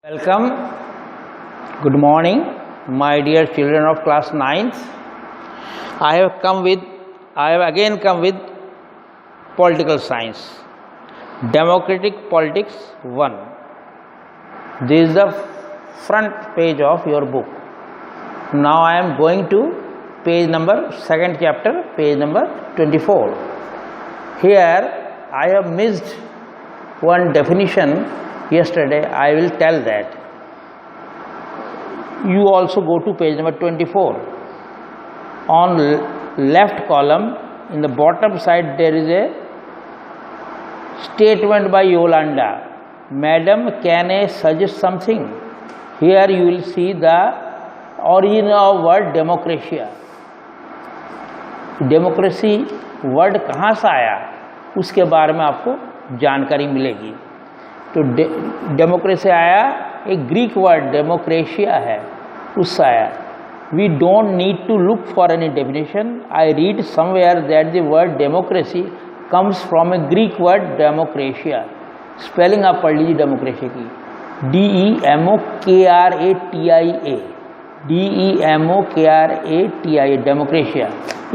Welcome. Good morning, my dear children of class 9th. I have again come with political science, democratic politics 1. This is the front page of your book. Now I am going to page number 2nd chapter, page number 24. Here I have missed one definition yesterday. I will tell that. You also go to page number 24. On left column, in the bottom side, there is a statement by Yolanda. Madam, can I suggest something? Here you will see the origin of word democracy. Democracy word कहाँ से आया उसके बारे में आपको जानकारी मिलेगी. तो डेमोक्रेसी आया, एक ग्रीक वर्ड डेमोक्रेशिया है, उससे आया. We don't need to look for any definition. I read somewhere that the word democracy comes from a Greek word demokratia. Spelling आप पढ़ लीजिए डेमोक्रेसी की, DEMOKRATIA, DEMOKRATIA, demokratia.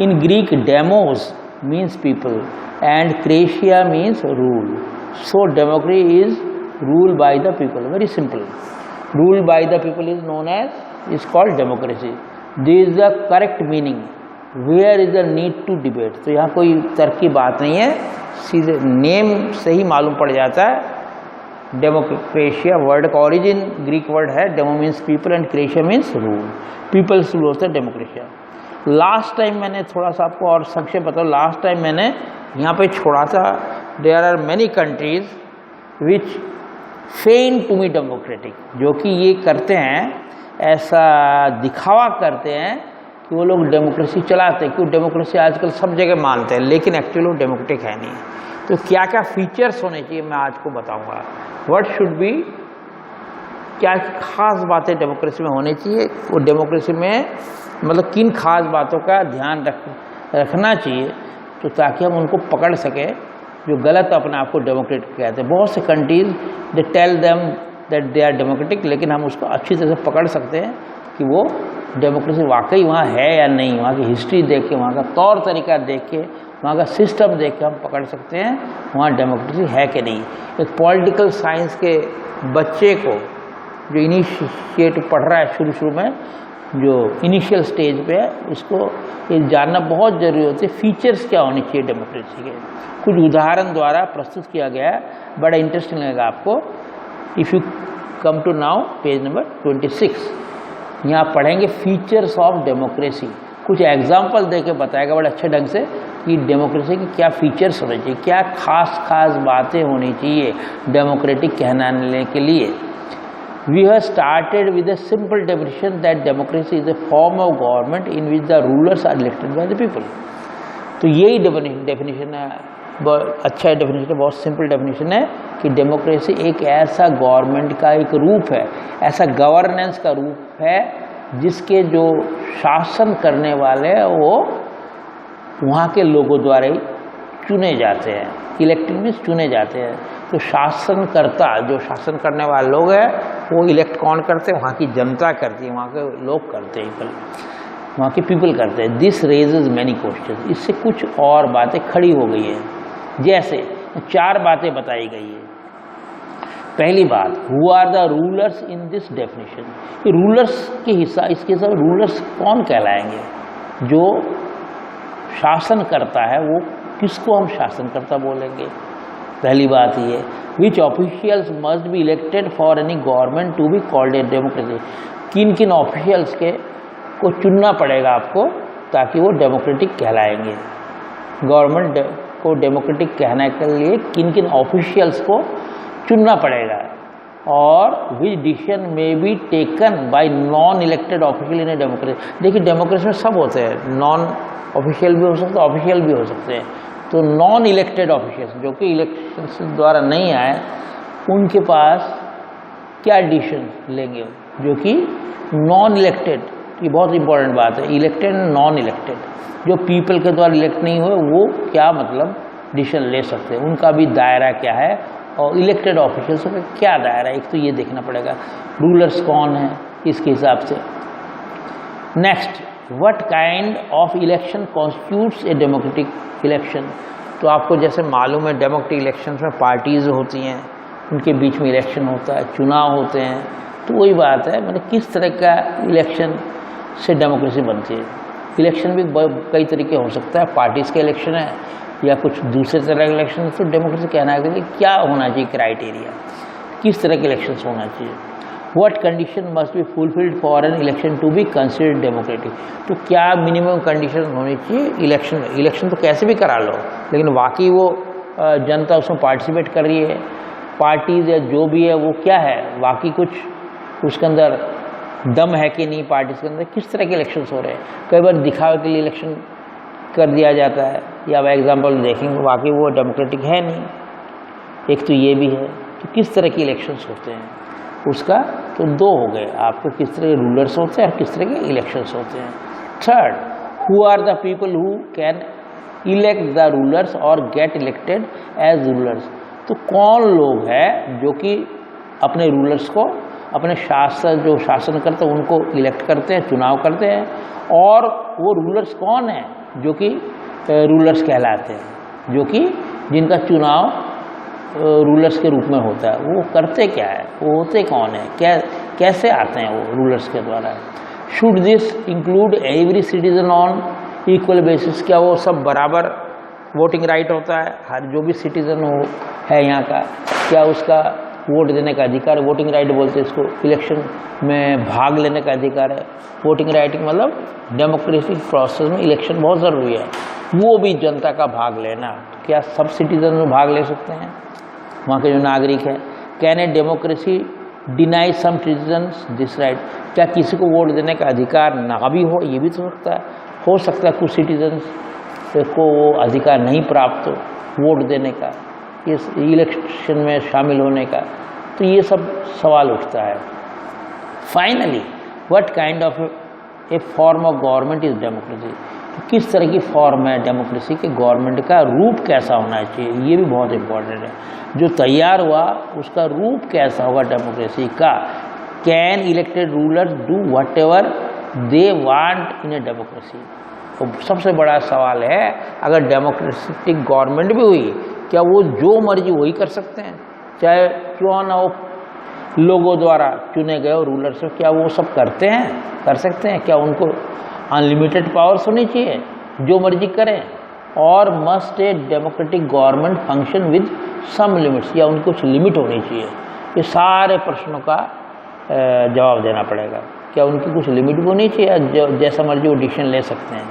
In Greek demos means people and kratia means rule. So democracy is rule by the people. Very simple. Rule by the people is known as, is called democracy. This is the correct meaning. Where is the need to debate? तो यहाँ कोई तर्क की बात नहीं है, सीधे name से ही मालूम पड़ जाता है. डेमोक्रेशिया वर्ड का ओरिजिन ग्रीक वर्ड है. डेमो मीन्स पीपल एंड क्रेशिया मीन्स रूल. पीपल्स रूल होता है डेमोक्रेशिया. लास्ट टाइम मैंने थोड़ा सा आपको और संक्षेप बताऊँ. लास्ट टाइम मैंने यहाँ पे छोड़ा था, there are many countries which fain to be democratic, जो कि ये करते हैं, ऐसा दिखावा करते हैं कि वो लोग डेमोक्रेसी चलाते हैं, क्यों डेमोक्रेसी आजकल सब जगह मानते हैं, लेकिन एक्चुअली वो डेमोक्रेटिक है नहीं. तो क्या क्या फीचर्स होने चाहिए मैं आज को बताऊँगा. व्हाट शुड बी, क्या खास बातें डेमोक्रेसी में होनी चाहिए, वो डेमोक्रेसी में मतलब किन खास बातों का ध्यान रखना चाहिए, तो ताकि हम उनको पकड़ सकें जो गलत अपने आप को डेमोक्रेटिक कहते हैं. बहुत से countries they tell them that they are democratic, लेकिन हम उसको अच्छी तरह से पकड़ सकते हैं कि वो डेमोक्रेसी वाकई वहाँ है या नहीं. वहाँ की हिस्ट्री देख के, वहाँ का तौर तरीका देख के, वहाँ का सिस्टम देख के हम पकड़ सकते हैं वहाँ डेमोक्रेसी है कि नहीं. एक पॉलिटिकल साइंस के बच्चे को जो इनिशिएट पढ़ रहा है शुरू में, जो इनिशियल स्टेज पे है, उसको ये जानना बहुत ज़रूरी होती है फीचर्स क्या होने चाहिए डेमोक्रेसी के. कुछ उदाहरण द्वारा प्रस्तुत किया गया है, बड़ा इंटरेस्टिंग लगेगा आपको. If you come to now page number 26, यहाँ पढ़ेंगे फीचर्स ऑफ डेमोक्रेसी. कुछ एग्जाम्पल दे के बताएगा बड़े अच्छे ढंग से कि डेमोक्रेसी के क्या फीचर्स होने चाहिए, क्या खास बातें होनी चाहिए डेमोक्रेटिक कहलाने के लिए. We have started with a simple definition that democracy is a form of government in which the rulers are elected by the people. तो यही डेफिनेशन है, अच्छा डेफिनेशन है, बहुत सिंपल डेफिनेशन है कि डेमोक्रेसी एक ऐसा गवर्नमेंट का एक रूप है, ऐसा गवर्नेंस का रूप है जिसके जो शासन करने वाले हैं वो वहाँ के लोगों द्वारा ही चुने जाते हैं. इलेक्टेड मीन्स चुने जाते हैं. तो शासनकर्ता, जो शासन करने वाले लोग हैं, वो इलेक्ट कौन करते हैं? वहाँ की जनता करती है, वहाँ के लोग करते हैं, वहाँ के पीपल करते हैं. This raises many question. इससे कुछ और बातें खड़ी हो गई हैं. जैसे 4 बातें बताई गई है. पहली बात, who are the rulers in this definition. ये रूलर्स के हिस्सा, इसके हिसाब रूलर्स कौन कहलाएंगे? जो शासन करता है वो किसको हम शासनकर्ता बोलेंगे? पहली बात ये. Which officials must be elected for any government to be called a democracy. किन किन ऑफिशियल्स के को चुनना पड़ेगा आपको ताकि वो डेमोक्रेटिक कहलाएंगे. गवर्नमेंट को डेमोक्रेटिक कहने के लिए किन किन ऑफिशियल्स को चुनना पड़ेगा. और विच डिसीजन में be taken by non elected official in a democracy. देखिए डेमोक्रेसी में सब होते हैं, नॉन ऑफिशियल भी हो सकते हैं, ऑफिशियल भी हो सकते हैं. तो नॉन इलेक्टेड ऑफिशियल्स जो कि इलेक्शन द्वारा नहीं आए, उनके पास क्या डिसीजन लेंगे जो कि नॉन इलेक्टेड. ये बहुत इंपॉर्टेंट बात है, इलेक्टेड एंड नॉन इलेक्टेड. जो पीपल के द्वारा इलेक्ट नहीं हुए वो क्या मतलब डिसीजन ले सकते हैं, उनका भी दायरा क्या है, और इलेक्टेड ऑफिशियल्स का क्या दायरा है, एक तो ये देखना पड़ेगा, रूलर्स कौन है इसके हिसाब से। Next, what kind of election constitutes a democratic election. तो आपको जैसे मालूम है डेमोक्रेटिक इलेक्शंस में पार्टीज होती हैं, उनके बीच में इलेक्शन होता है, चुनाव होते हैं, तो वही बात है, मतलब किस तरह का इलेक्शन से डेमोक्रेसी बनती है। इलेक्शन भी कई तरीके हो सकता है, पार्टीज़ का इलेक्शन है या कुछ दूसरे तरह का इलेक्शन। तो डेमोक्रेसी कहना है कि क्या होना चाहिए क्राइटेरिया, किस तरह के इलेक्शंस होना चाहिए। What condition must be fulfilled for an election to be considered democratic. तो क्या मिनिमम कंडीशन होनी चाहिए इलेक्शन में। इलेक्शन तो कैसे भी करा लो, लेकिन वाकई वो जनता उसमें पार्टिसिपेट कर रही है, पार्टीज या जो भी है वो क्या है, वाकई कुछ उसके अंदर दम है कि नहीं, पार्टीज के अंदर किस तरह के इलेक्शंस हो रहे हैं। कई बार दिखावे के लिए इलेक्शन कर दिया जाता है, या वह एग्जाम्पल देखेंगे वाकई वो डेमोक्रेटिक है नहीं। एक तो ये भी है, तो किस तरह के इलेक्शंस होते हैं उसका, तो दो हो गए आपको, किस तरह के रूलर्स होते हैं और किस तरह के इलेक्शंस होते हैं। Third, who are the people who can elect the rulers और गेट इलेक्टेड एज रूलर्स। तो कौन लोग हैं जो कि अपने रूलर्स को, अपने जो शासन करते हैं उनको इलेक्ट करते हैं, चुनाव करते हैं, और वो रूलर्स कौन हैं जो कि रूलर्स कहलाते हैं, जो कि जिनका चुनाव रूलर्स के रूप में होता है। वो करते क्या है, वो होते कौन है, कैसे आते हैं वो रूलर्स के द्वारा। Should this include every citizen on equal basis. क्या वो सब बराबर वोटिंग राइट होता है, हर जो भी सिटीजन हो है यहाँ का, क्या उसका वोट देने का अधिकार, वोटिंग राइट बोलते हैं इसको, इलेक्शन में भाग लेने का अधिकार है। वोटिंग राइट मतलब डेमोक्रेटिक प्रोसेस में इलेक्शन बहुत ज़रूरी है, वो भी जनता का भाग लेना। क्या सब सिटीजन में भाग ले सकते हैं वहाँ के जो नागरिक हैं। Can a democracy deny some citizens this right. क्या किसी को वोट देने का अधिकार ना भी हो, ये भी तो हो सकता है कुछ सिटीजन्स को वो अधिकार नहीं प्राप्त हो वोट देने का, इस इलेक्शन में शामिल होने का। तो ये सब सवाल उठता है। Finally, what kind of A form of government is democracy. तो किस तरह की फॉर्म है डेमोक्रेसी के, गवर्नमेंट का रूप कैसा होना चाहिए, ये भी बहुत इंपॉर्टेंट है। जो तैयार हुआ उसका रूप कैसा होगा डेमोक्रेसी का। Can elected rulers do what ever they want in a democracy. तो सबसे बड़ा सवाल है, अगर डेमोक्रेटिक गवर्नमेंट भी हुई, क्या वो जो मर्जी वही कर सकते हैं, चाहे क्यों ना हो लोगों द्वारा चुने गए रूलर्स, क्या वो सब करते हैं, कर सकते हैं। क्या उनको अनलिमिटेड पावर्स होनी चाहिए, जो मर्जी करें। और must a democratic government function with some limits, या उनको कुछ लिमिट होनी चाहिए। ये सारे प्रश्नों का जवाब देना पड़ेगा। क्या उनकी कुछ लिमिट भी होनी चाहिए, या जैसा मर्जी वो डिसीजन ले सकते हैं।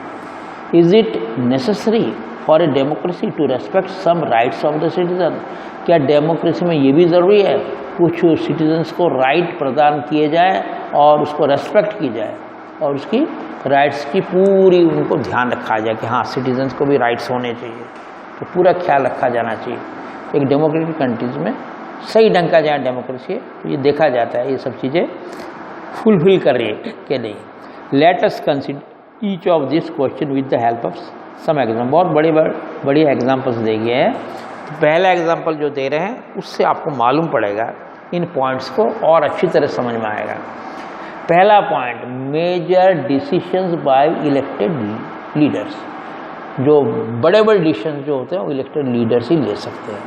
Is it necessary for a democracy to respect some rights of the citizen. क्या डेमोक्रेसी में ये भी ज़रूरी है कुछ सिटीजन्स को राइट प्रदान किए जाए और उसको रेस्पेक्ट की जाए, और उसकी राइट्स की पूरी उनको ध्यान रखा जाए कि हाँ सिटीजन्स को भी राइट्स होने चाहिए, तो पूरा ख्याल रखा जाना चाहिए। एक डेमोक्रेटिक कंट्रीज़ में सही ढंग का जहाँ डेमोक्रेसी है, तो ये देखा जाता है ये सब चीज़ें फुलफिल कर रही है कि नहीं। Let us consider each of this question with the help of some example. बहुत बड़ी एग्जाम्पल्स दे गए हैं। तो पहला एग्जाम्पल जो दे रहे हैं उससे आपको मालूम पड़ेगा इन पॉइंट्स को और अच्छी तरह समझ में आएगा। पहला point, major decisions by elected leaders. जो बड़े डिसीजन जो होते हैं वो इलेक्टेड लीडर्स ही ले सकते हैं।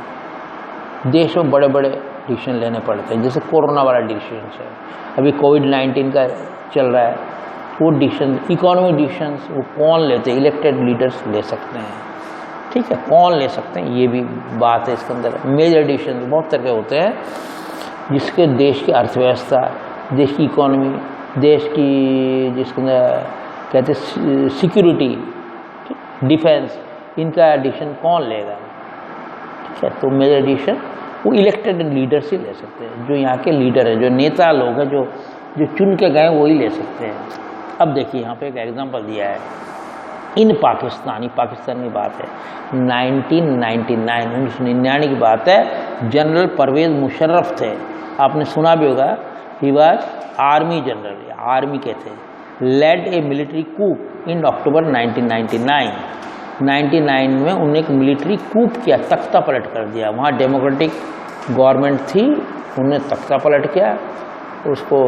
देश में बड़े डिसीजन लेने पड़ते हैं, जैसे कोरोना वाला डिसीजन है, अभी कोविड-19 का चल रहा है, वो डिसीजन, इकोनॉमिक डिसीजंस वो कौन लेते हैं, इलेक्टेड लीडर्स ले सकते हैं। ठीक है, कौन ले सकते हैं, ये भी बात है इसके अंदर। मेजर डिसीजन बहुत तरह के होते हैं जिसके देश की अर्थव्यवस्था, देश की इकोनॉमी, देश की जिसके अंदर कहते हैं सिक्योरिटी, डिफेंस, इनका डिसीजन कौन लेगा। ठीक है, तो मेजर डिसीजन वो इलेक्टेड लीडर्स ही ले सकते हैं, जो यहाँ के लीडर हैं, जो नेता लोग हैं, जो चुन के गए वही ले सकते हैं। अब देखिए यहाँ पे एक एग्जांपल दिया है इन पाकिस्तान की बात है, 1999 की बात है। जनरल परवेज़ मुशर्रफ थे, आपने सुना भी होगा, he was army general, army के थे। लेड ए मिलिट्री कूप इन अक्टूबर 1999 में उन्होंने एक मिलिट्री कूप किया, तख्ता पलट कर दिया। वहाँ डेमोक्रेटिक गवर्नमेंट थी, उन्होंने तख्ता पलट किया, उसको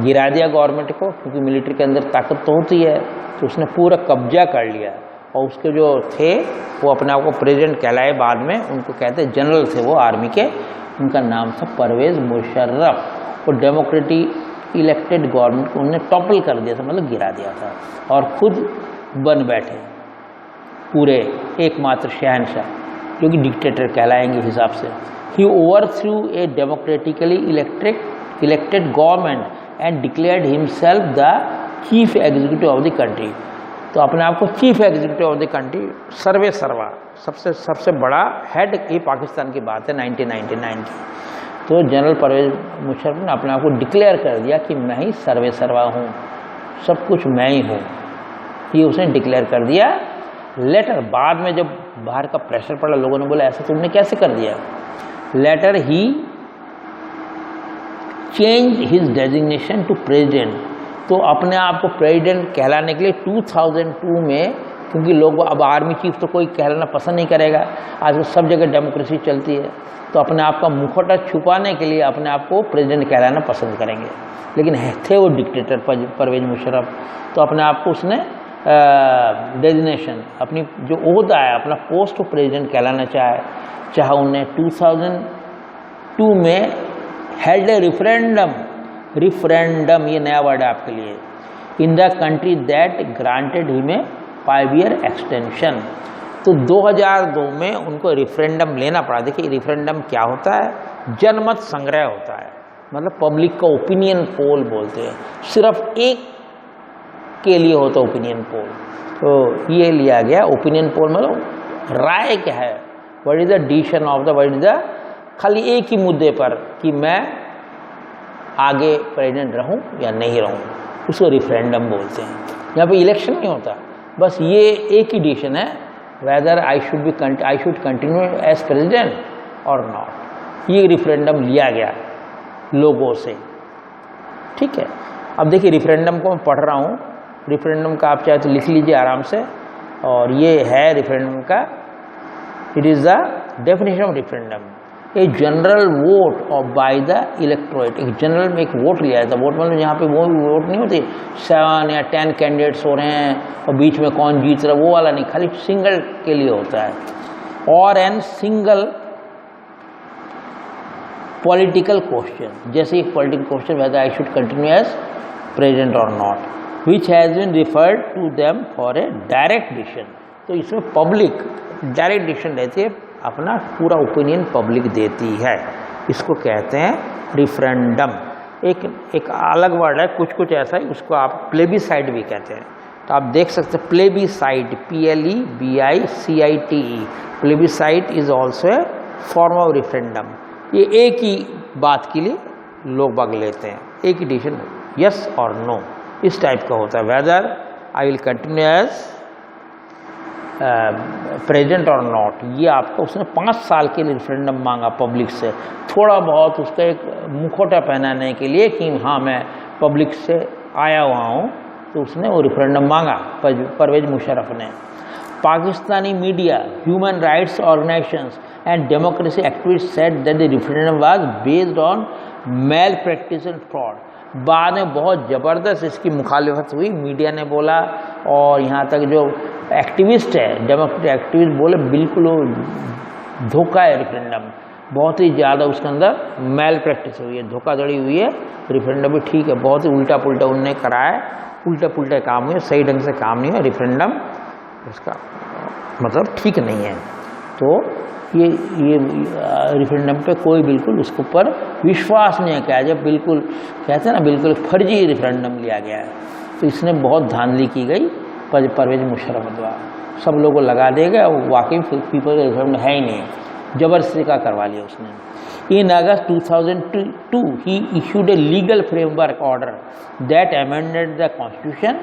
गिरा दिया गवर्नमेंट को, क्योंकि मिलिट्री के अंदर ताकत तो होती है, तो उसने पूरा कब्जा कर लिया। और उसके जो थे वो अपने आप को प्रेसिडेंट कहलाए, बाद में उनको कहते जनरल थे वो आर्मी के, उनका नाम था परवेज़ मुशर्रफ। और डेमोक्रेटिक इलेक्टेड गवर्नमेंट को उन्होंने टॉपल कर दिया था, मतलब गिरा दिया था, और खुद बन बैठे पूरे एकमात्र शहनशाह, जो कि डिक्टेटर कहलाएंगे हिसाब से। He overthrew a democratically elected government and declared himself the chief executive of the country. तो अपने आप को chief executive of the country, सर्वे सर्वा, सबसे बड़ा हेड, ये पाकिस्तान की बात है 1999 की। तो जनरल परवेज़ मुशर्रफ ने अपने आप को डिक्लेयर कर दिया कि मैं ही सर्वे सर्वा हूँ, सब कुछ मैं ही हूँ, ये उसने डिक्लेयर कर दिया। लेटर बाद में जब बाहर का प्रेशर पड़ा, लोगों ने बोला ऐसा तुमने कैसे कर दिया। Later he change his designation to president. तो अपने आप को प्रेसिडेंट कहलाने के लिए 2002 में, क्योंकि लोग अब आर्मी चीफ तो कोई कहलाना पसंद नहीं करेगा, आज सब जगह डेमोक्रेसी चलती है, तो अपने आप का मुखौटा छुपाने के लिए अपने आप को प्रेसिडेंट कहलाना पसंद करेंगे। लेकिन थे वो डिक्टेटर परवेज़ मुशर्रफ, तो अपने आप को उसने डेजिग्नेशन, अपनी जो ओहदा है, अपना पोस्ट ऑफ प्रेसिडेंट कहलाना चाहे उन्हें 2002 में हेल्ड ए रिफरेंडम, ये नया वर्ड है आपके लिए, in the country that granted him a 5 year extension. तो 2002 में उनको रेफरेंडम लेना पड़ा। देखिए रेफरेंडम क्या होता है, जनमत संग्रह होता है, मतलब पब्लिक का ओपिनियन पोल बोलते हैं, सिर्फ एक के लिए होता है ओपिनियन पोल। तो ये लिया गया ओपिनियन पोल, मतलब राय क्या है, what is the decision of the, what is the, खाली एक ही मुद्दे पर कि मैं आगे प्रेसिडेंट रहूं या नहीं रहूं, उसको रेफरेंडम बोलते हैं। यहाँ पे इलेक्शन नहीं होता, बस ये एक ही डिसीजन है, whether I should continue as president और नॉट। ये रेफरेंडम लिया गया लोगों से, ठीक है। अब देखिए रेफरेंडम को मैं पढ़ रहा हूँ, रेफरेंडम का आप चाहे तो लिख लीजिए आराम से, और ये है रेफरेंडम का, it is the definition of referendum, a general vote और बाय द इलेक्टोरेट। एक जनरल में एक वोट लिया जाता है, वोट मतलब यहाँ पे वो वोट नहीं होती 7 या 10 कैंडिडेट्स हो रहे हैं और बीच में कौन जीत रहा है, वो वाला नहीं, खाली सिंगल के लिए होता है। और एन सिंगल पॉलिटिकल क्वेश्चन, जैसे एक political question whether I should continue as president और not, which has been referred to them for a direct decision. तो इसमें पब्लिक डायरेक्ट डिसीजन लेती है, अपना पूरा ओपिनियन पब्लिक देती है, इसको कहते हैं रिफरेंडम। एक अलग वर्ड है, कुछ ऐसा है, उसको आप प्लेबिसाइट भी कहते हैं। तो आप देख सकते हैं plebiscite, PLEBICITE, plebiscite is also a form of referendum. ये एक ही बात के लिए लोग बाग लेते हैं, एक ही डिसीजन, यस और नो, इस टाइप का होता है, whether I will continue as president और नॉट। ये आपको उसने 5 साल के लिए रेफरेंडम मांगा पब्लिक से, थोड़ा बहुत उसका एक मुखौटा पहनाने के लिए कि हाँ मैं पब्लिक से आया हुआ हूँ, तो उसने वो रेफरेंडम मांगा परवेज़ मुशर्रफ ने। Pakistani media, human rights organisations and democracy activist said that the referendum was based on malpractice and fraud. बाद में बहुत ज़बरदस्त इसकी मुखालिफत हुई, मीडिया ने बोला, और यहाँ तक जो एक्टिविस्ट है, डेमोक्रेटिक एक्टिविस्ट बोले बिल्कुल धोखा है रेफरेंडम, बहुत ही ज़्यादा उसके अंदर मैल प्रैक्टिस हुई है, धोखाधड़ी हुई है, रेफरेंडम भी ठीक है, बहुत ही उल्टा पुल्टा उनने कराया, उल्टा पुल्टा काम हुए, सही ढंग से काम नहीं हुआ, रेफरेंडम उसका मतलब ठीक नहीं है। तो ये रेफरेंडम पे कोई बिल्कुल उसके ऊपर विश्वास नहीं है, क्या जब बिल्कुल कहते हैं ना बिल्कुल फर्जी रेफरेंडम लिया गया है। तो इसने बहुत धांधली की गई परवेज़ मुशर्रफ द्वारा, सब लोगों को लगा देगा, वाकई पीपल रेफरेंडम है ही नहीं, जबरदस्ती का करवा लिया उसने। In August 2002 he issued a legal framework order that amended the constitution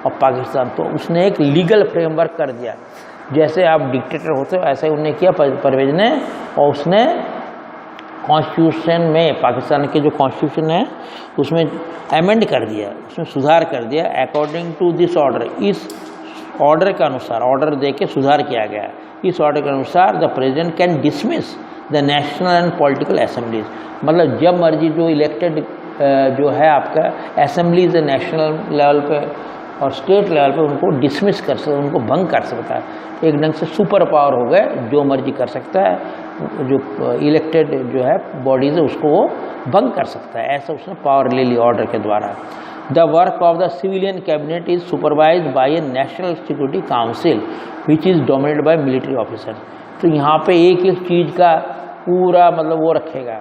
of Pakistan. तो उसने एक लीगल फ्रेमवर्क कर दिया, जैसे आप डिक्टेटर होते हो ऐसा ही उन्होंने किया परवेज़ ने, और उसने कॉन्स्टिट्यूशन में, पाकिस्तान के जो कॉन्स्टिट्यूशन है उसमें अमेंड कर दिया, उसमें सुधार कर दिया अकॉर्डिंग टू दिस ऑर्डर। इस ऑर्डर के अनुसार, ऑर्डर दे के सुधार किया गया, इस ऑर्डर के अनुसार the president can dismiss the national and political assemblies, मतलब जब मर्जी जो इलेक्टेड जो है आपका असेंबलीज नेशनल लेवल पे और स्टेट लेवल पे उनको डिसमिस कर सकता है, उनको भंग कर सकता है। एक ढंग से सुपर पावर हो गए, जो मर्जी कर सकता है, जो इलेक्टेड जो है बॉडीज है उसको वो भंग कर सकता है, ऐसा उसने पावर ले ली ऑर्डर के द्वारा। The work of the civilian cabinet is supervised by a national security council which is dominated by military officer. तो यहाँ पे एक एक चीज़ का पूरा मतलब वो रखेगा,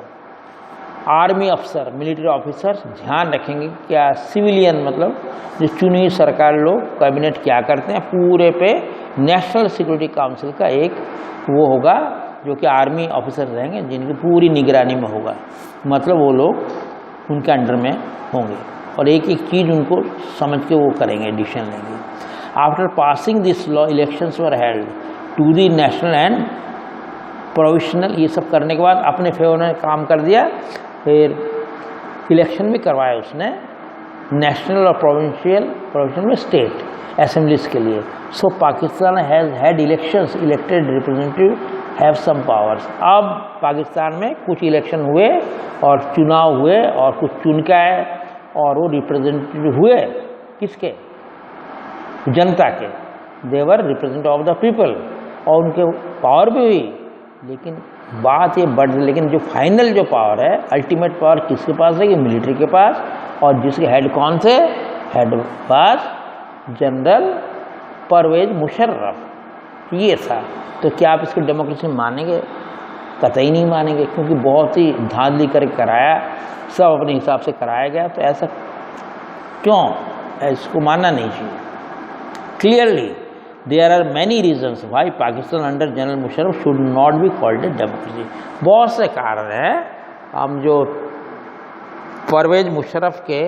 आर्मी अफसर, मिलिट्री ऑफिसर्स ध्यान रखेंगे क्या सिविलियन मतलब जो चुनी हुई सरकार लोग कैबिनेट क्या करते हैं, पूरे पे नेशनल सिक्योरिटी काउंसिल का एक वो होगा जो कि आर्मी ऑफिसर रहेंगे जिनकी पूरी निगरानी में होगा, मतलब वो लोग उनके अंडर में होंगे और एक एक चीज़ उनको समझ के वो करेंगे, डिसीजन लेंगे। After passing this law elections were held to the national and provincial, ये सब करने के बाद अपने फेवर में काम कर दिया, फिर इलेक्शन भी करवाया उसने नेशनल और प्रोविंशियल में स्टेट असेंबलीज के लिए। So Pakistan has had elections, elected representative have some powers. अब पाकिस्तान में कुछ इलेक्शन हुए और चुनाव हुए और कुछ चुन के आए और वो रिप्रेजेंटेटिव हुए किसके, जनता के, देवर रिप्रेजेंटेटिव ऑफ द पीपल, और उनके पावर भी हुई। लेकिन बात ये बढ़, लेकिन जो फाइनल जो पावर है, अल्टीमेट पावर किसके पास है, कि मिलिट्री के पास, और जिसके हेड कौन से, हेड पास जनरल परवेज मुशर्रफ, ये था। तो क्या आप इसको डेमोक्रेसी मानेंगे? कतई नहीं मानेंगे, क्योंकि बहुत ही धांधली करके कराया, सब अपने हिसाब से कराया गया। तो ऐसा क्यों, इसको मानना नहीं चाहिए। Clearly there are many reasons why Pakistan under general Musharraf should not be called a democracy. बहुत से कारण हैं, हम जो परवेज मुशर्रफ के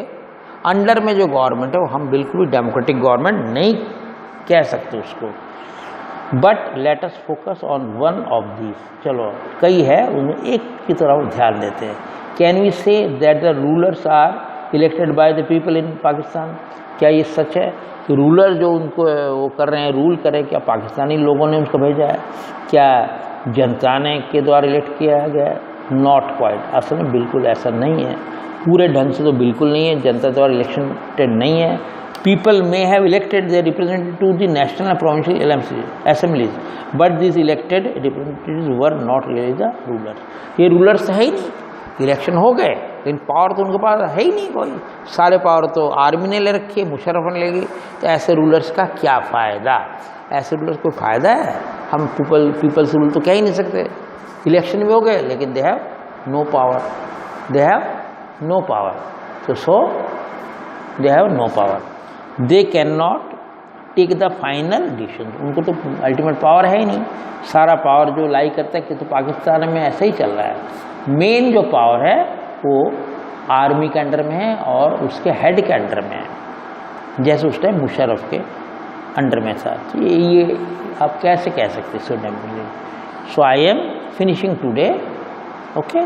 अंडर में जो गवर्नमेंट है वो हम बिल्कुल भी डेमोक्रेटिक गवर्नमेंट नहीं कह सकते उसको। But let us focus on one of these, चलो कई है उनमें एक की तरफ ध्यान देते हैं। Can we say that the rulers are elected by the people in Pakistan? क्या ये सच है कि रूलर जो उनको वो कर रहे हैं, रूल करें, क्या पाकिस्तानी लोगों ने उनको भेजा है, क्या जनता ने के द्वारा इलेक्ट किया गया? नॉट क्वाइट, असल में बिल्कुल ऐसा नहीं है, पूरे ढंग से तो बिल्कुल नहीं है, जनता द्वारा इलेक्टेड नहीं है। People may have elected their representatives to the national and provincial assemblies, but these elected representatives were not really the rulers. ये रूलर्स है ही नहीं, इलेक्शन हो गए लेकिन पावर तो उनके पास है ही नहीं कोई, सारे पावर तो आर्मी ने ले रखी है, मुशर्रफ ने लेगी। तो ऐसे रूलर्स का क्या फ़ायदा? ऐसे रूलर्स को फ़ायदा है? हम पीपल से रूल तो कह ही नहीं सकते। इलेक्शन भी हो गए लेकिन they have no power, they have no power, so they have no power, they can not take the final decision. उनको तो अल्टीमेट पावर है ही नहीं, सारा पावर जो लाई करता है कि तो पाकिस्तान में ऐसा ही चल रहा है। मेन जो पावर है वो आर्मी के अंडर में है और उसके हेड के अंडर में है, जैसे उस टाइम मुशर्रफ के अंडर में था। ये आप कैसे कह सकते so democracy? So I am finishing today, okay,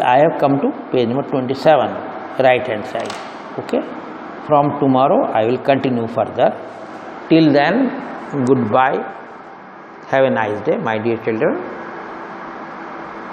I have come to page number 27, right hand side, okay. From tomorrow I will continue further. Till then, goodbye. Have a nice day, my dear children.